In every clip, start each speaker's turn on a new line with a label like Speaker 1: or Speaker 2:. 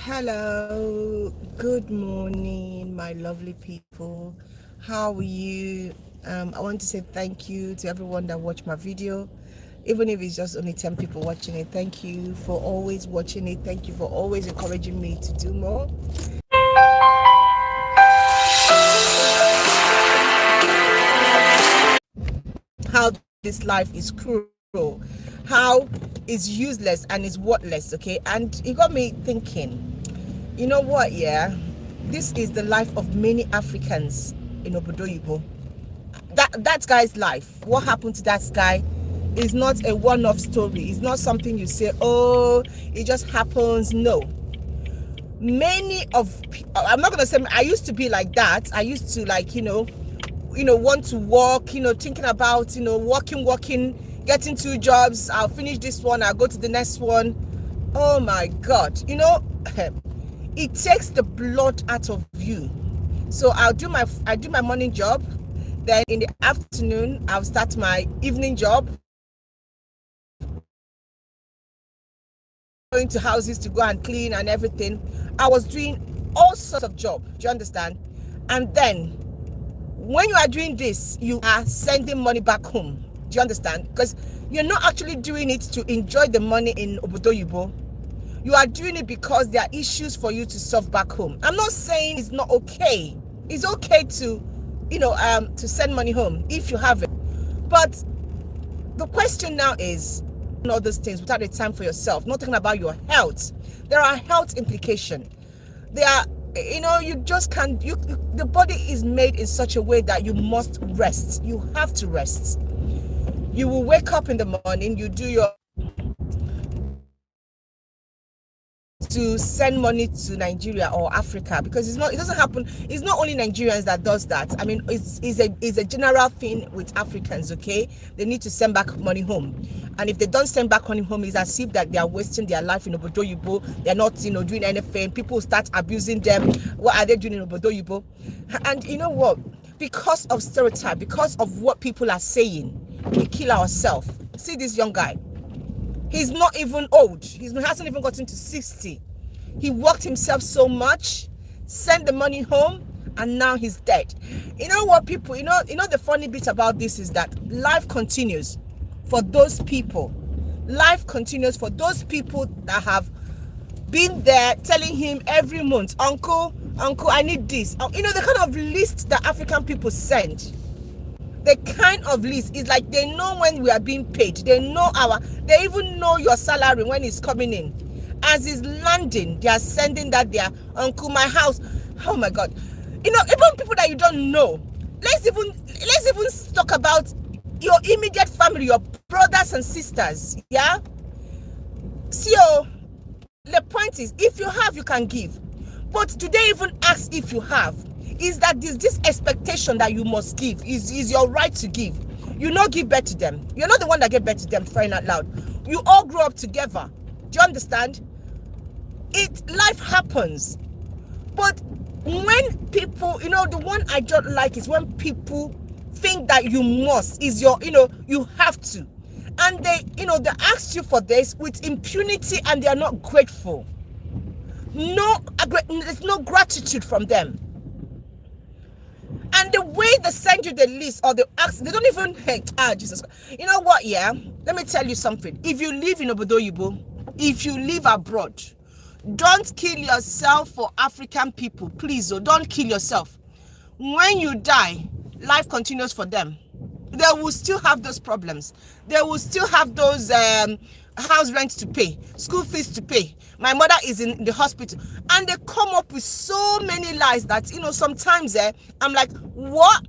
Speaker 1: Hello, good morning, my lovely people. How are you? I want to say thank you to everyone that watched my video, even if it's just only 10 people watching it. Thank you for always watching it. Thank you for always encouraging me to do more. How this life is cruel, how it's useless and it's worthless, okay? And it got me thinking, you know what, yeah? This is the life of many Africans in Obodoyibo. That guy's life, what happened to that guy is not a one-off story. It's not something you say, oh, it just happens. No. I'm not gonna say I used to be like that. I used to, like, want to walk, thinking about, working, getting 2 jobs. I'll finish this one, I'll go to the next one. Oh my God, it takes the blood out of you. So I do my morning job, then in the afternoon I'll start my evening job, going to houses to go and clean and everything. I was doing all sorts of job. Do you understand? And then when you are doing this, you are sending money back home. Do you understand? Because you're not actually doing it to enjoy the money in Obodoyibo. You are doing it because there are issues for you to solve back home. I'm not saying it's not okay. It's okay to, to send money home if you have it. But the question now is, all those things without a time for yourself, not talking about your health. There are health implications. There are, you just can't, the body is made in such a way that you must rest. You have to rest. You will wake up in the morning, you do your to send money to Nigeria or Africa, because it doesn't happen. It's not only Nigerians that does that. I mean, it's a general thing with Africans, okay? They need to send back money home. And if they don't send back money home, it's as if that they are wasting their life in Obodoyibo. They're not, doing anything. People start abusing them. What are they doing in Obodoyibo? And you know what? Because of stereotype, because of what people are saying, we kill ourselves. See this young guy. He's not even old. He hasn't even gotten to 60. He worked himself so much, sent the money home, and now he's dead. You know what, people, the funny bit about this is that life continues for those people. Life continues for those people that have been there telling him every month, uncle, I need this. The kind of list that African people send. The kind of list is like they know when we are being paid. They even know your salary when it's coming in. As it's landing, they are sending that their uncle, my house. Oh my God. Even people that you don't know. Let's even talk about your immediate family, your brothers and sisters. Yeah? So the point is, if you have, you can give. But do they even ask if you have? Is that this expectation that you must give is your right to give. You not give birth to them. You're not the one that gave birth to them, crying out loud. You all grew up together. Do you understand? Life happens. But when people, the one I don't like is when people think that you must, is your, you have to. And they ask you for this with impunity and they are not grateful. There's no gratitude from them. And the way they send you the list or the ask, they don't even, Jesus. You know what, yeah? Let me tell you something. If you live in Obodoyibo, if you live abroad, don't kill yourself for African people. Please, don't kill yourself. When you die, life continues for them. They will still have those problems. They will still have those house rent to pay, school fees to pay. My mother is in the hospital, and they come up with so many lies that sometimes I'm like, what?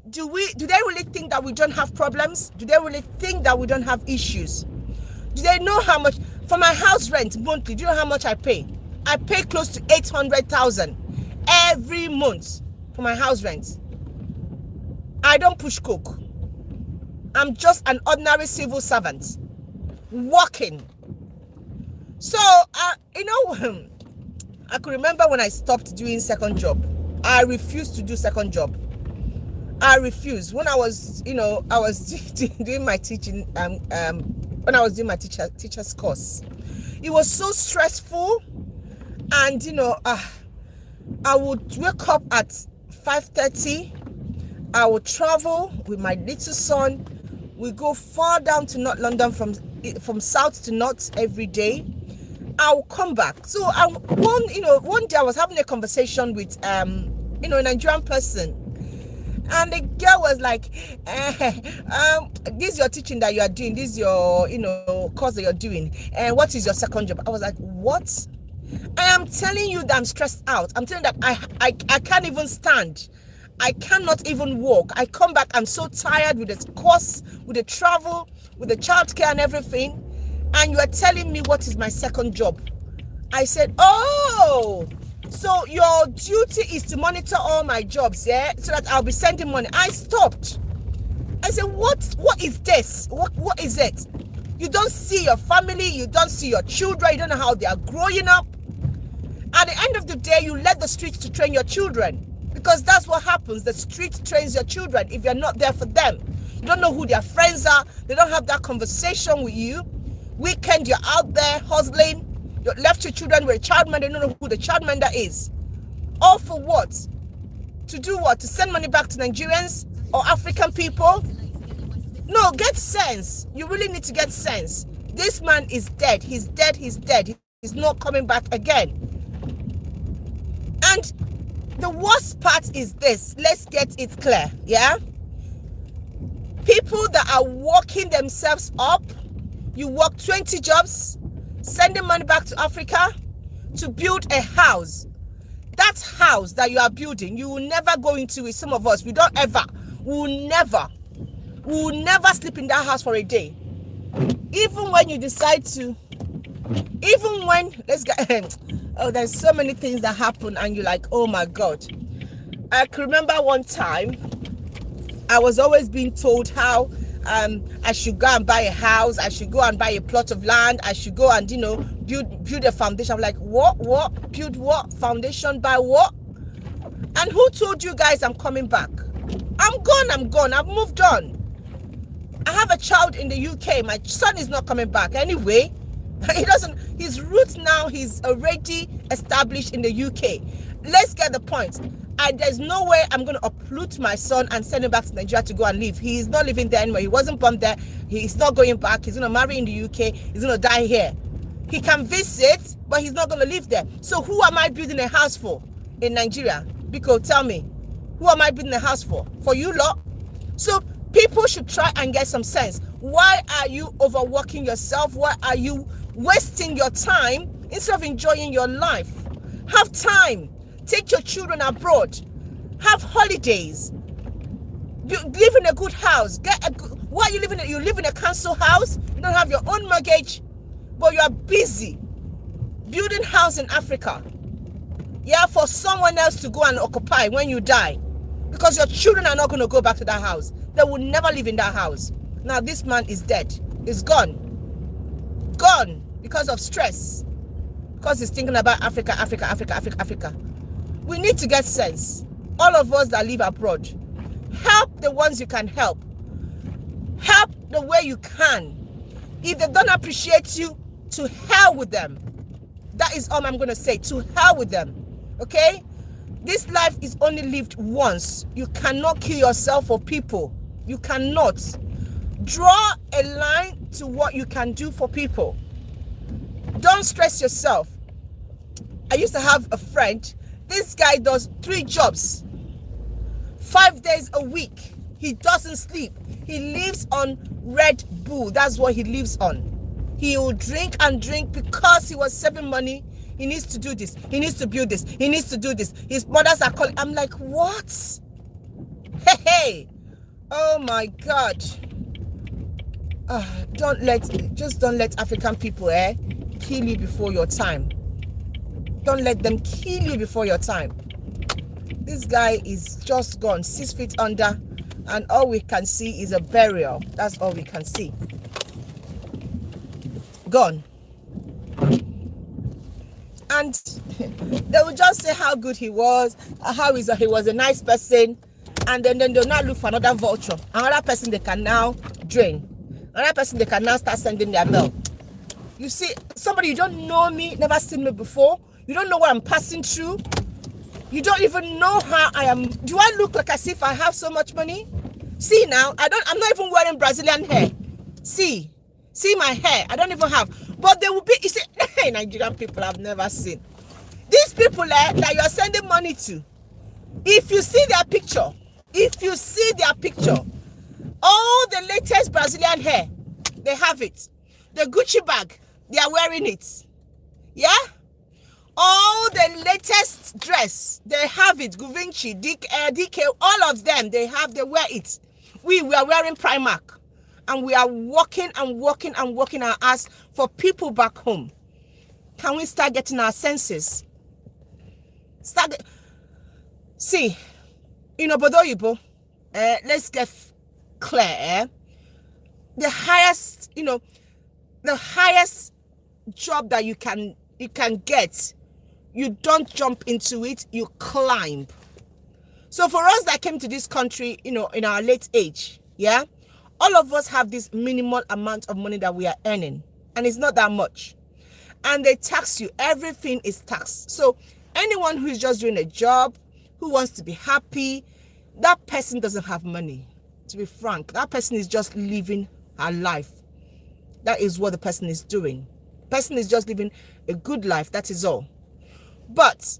Speaker 1: Do they really think that we don't have problems? Do they really think that we don't have issues? Do they know how much for my house rent monthly? Do you know how much I pay? I pay close to 800,000 every month for my house rent. I don't push coke. I'm just an ordinary civil servant working. So I could remember when I stopped doing second job. I refused to do second job. I refused. When I was doing my teaching when I was doing my teacher's course, it was so stressful. And I would wake up at 5:30. I would travel with my little son. We go far down to North London from south to north every day. I'll come back. So one day I was having a conversation with a Nigerian person, and the girl was like, this is your teaching that you are doing, this is your course that you're doing, and what is your second job? I was like, what? I am telling you that I'm stressed out. I'm telling you that I can't even stand. I cannot even walk. I come back, I'm so tired with the course, with the travel, with the childcare and everything. And you are telling me what is my second job? I said, oh, so your duty is to monitor all my jobs, yeah? So that I'll be sending money. I stopped. I said, what is this? What is it? You don't see your family, you don't see your children, you don't know how they are growing up. At the end of the day, you let the streets to train your children. Because that's what happens. The street trains your children if you're not there for them. You don't know who their friends are. They don't have that conversation with you. Weekend, you're out there hustling. You left your children with a child man. They don't know who the child mender is. All for what? To do what? To send money back to Nigerians or African people? No, get sense. You really need to get sense. This man is dead. He's dead. He's dead. He's not coming back again. And the worst part is this. Let's get it clear. Yeah? People that are working themselves up, you work 20 jobs, sending money back to Africa to build a house. That house that you are building, you will never go into it. Some of us, we will never sleep in that house for a day. Even when you decide to, there's so many things that happen and you're like, oh my God. I can remember one time, I was always being told how I should go and buy a house, I should go and buy a plot of land, I should go and build a foundation. I'm like, what? Build what? Foundation by what? And who told you guys I'm coming back? I'm gone. I've moved on. I have a child in the UK. My son is not coming back anyway. His roots now, he's already established in the UK. Let's get the point. There's no way I'm going to uproot my son and send him back to Nigeria to go and live. He's not living there anymore. He wasn't born there. He's not going back. He's going to marry in the UK. He's going to die here. He can visit, but he's not going to live there. So who am I building a house for in Nigeria? Because tell me, who am I building a house for? For you lot? So people should try and get some sense. Why are you overworking yourself? Why are you wasting your time instead of enjoying your life? Have time. Take your children abroad. Have holidays. Live in a good house. Why are you living? You live in a council house. You don't have your own mortgage, but you are busy building house in Africa. Yeah, for someone else to go and occupy when you die, because your children are not going to go back to that house. They will never live in that house. Now this man is dead. He's gone because of stress, because he's thinking about Africa. We need to get sense. All of us that live abroad, help the ones you can help. Help the way you can. If they don't appreciate you, to hell with them. That is all I'm going to say. To hell with them. Okay? This life is only lived once. You cannot kill yourself for people. You cannot. Draw a line to what you can do for people. Don't stress yourself. I used to have a friend. This guy does 3 jobs, 5 days a week. He doesn't sleep. He lives on Red Bull. That's what he lives on. He will drink and drink because he was saving money. He needs to do this. He needs to build this. He needs to do this. His mothers are calling. I'm like, what? Hey. Oh my God. Don't let African people kill you before your time. Don't let them kill you before your time. This guy is just gone, 6 feet under, and all we can see is a burial. That's all we can see. Gone. And they will just say how good he was, how he was a nice person, and then they'll not look for another vulture. Another person they can now drain. Another person they can now start sending their mail. You see, somebody, you don't know me, never seen me before. You don't know what I'm passing through. You don't even know how I am. Do I look like as if I have so much money? See now, I'm not even wearing Brazilian hair. See my hair. I don't even have. But there will be, you see, hey, Nigerian people I've never seen. These people that you're sending money to, if you see their picture, all the latest Brazilian hair, they have it. The Gucci bag, they are wearing it. Yeah? All the latest dress, they have it. Guvinci, DK, all of them, they wear it. We are wearing Primark. And we are working our ass for people back home. Can we start getting our senses? See, Bodo, let's get clear. The highest job that you can get, you don't jump into it, you climb. So for us that came to this country, in our late age, yeah, all of us have this minimal amount of money that we are earning, and it's not that much. And they tax you. Everything is taxed. So anyone who is just doing a job, who wants to be happy, that person doesn't have money. To be frank, that person is just living her life. That is what the person is doing. The person is just living a good life. That is all. But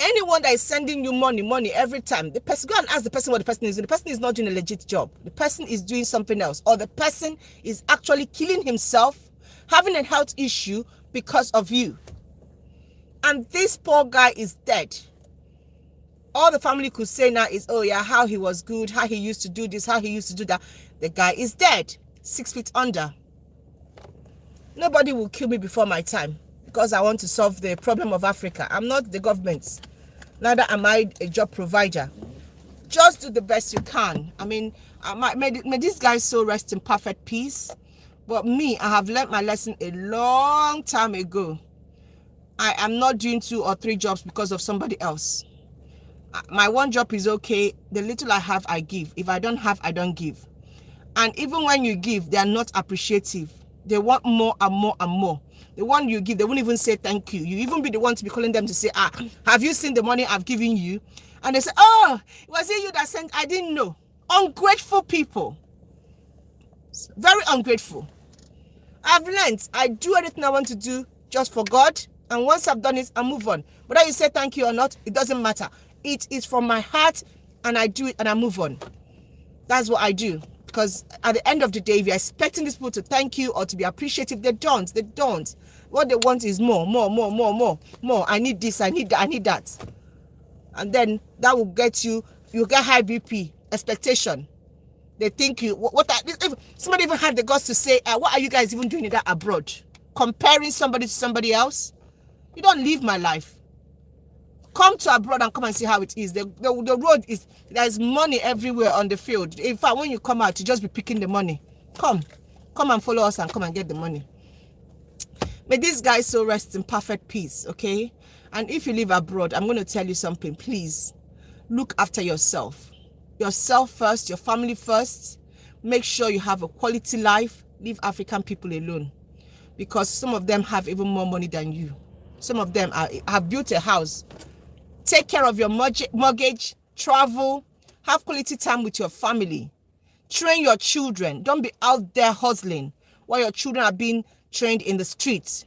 Speaker 1: anyone that is sending you money every time, the person, go and ask the person what the person is doing. The person is not doing a legit job. The person is doing something else. Or the person is actually killing himself, having a health issue because of you. And this poor guy is dead. All the family could say now is, oh yeah, how he was good, how he used to do this, how he used to do that. The guy is dead, 6 feet under. Nobody will kill me before my time because I want to solve the problem of Africa. I'm not the government. Neither am I a job provider. Just do the best you can. I mean, may this guy so rest in perfect peace. But me, I have learned my lesson a long time ago. I am not doing 2 or 3 jobs because of somebody else. My one job is okay. The little I have, I give. If I don't have, I don't give. And even when you give, they are not appreciative. They want more and more and more. The one you give, they won't even say thank you. You even be the one to be calling them to say, have you seen the money I've given you? And they say, oh, was it you that sent? I didn't know. Ungrateful people. Very ungrateful. I've learned I do anything I want to do just for God. And once I've done it, I move on. Whether you say thank you or not, it doesn't matter. It is from my heart and I do it and I move on. That's what I do. Because at the end of the day, if you're expecting these people to thank you or to be appreciative, they don't. They don't. What they want is more. I need this, I need that, I need that. And then that will get you get high BP, expectation. They think you, somebody even had the guts to say, what are you guys even doing that abroad? Comparing somebody to somebody else? You don't live my life. Come to abroad and come and see how it is. The road is, there's money everywhere on the field. In fact, when you come out, you just be picking the money. Come and follow us and come and get the money. May this guy so rest in perfect peace, okay? And if you live abroad, I'm going to tell you something. Please, look after yourself. Yourself first, your family first. Make sure you have a quality life. Leave African people alone. Because some of them have even more money than you. Some of them have built a house. Take care of your mortgage, travel, have quality time with your family. Train your children. Don't be out there hustling while your children are being trained in the streets.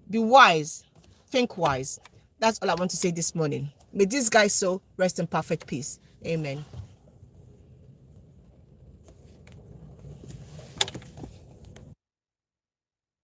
Speaker 1: Be wise. Think wise. That's all I want to say this morning. May this guy so rest in perfect peace. Amen.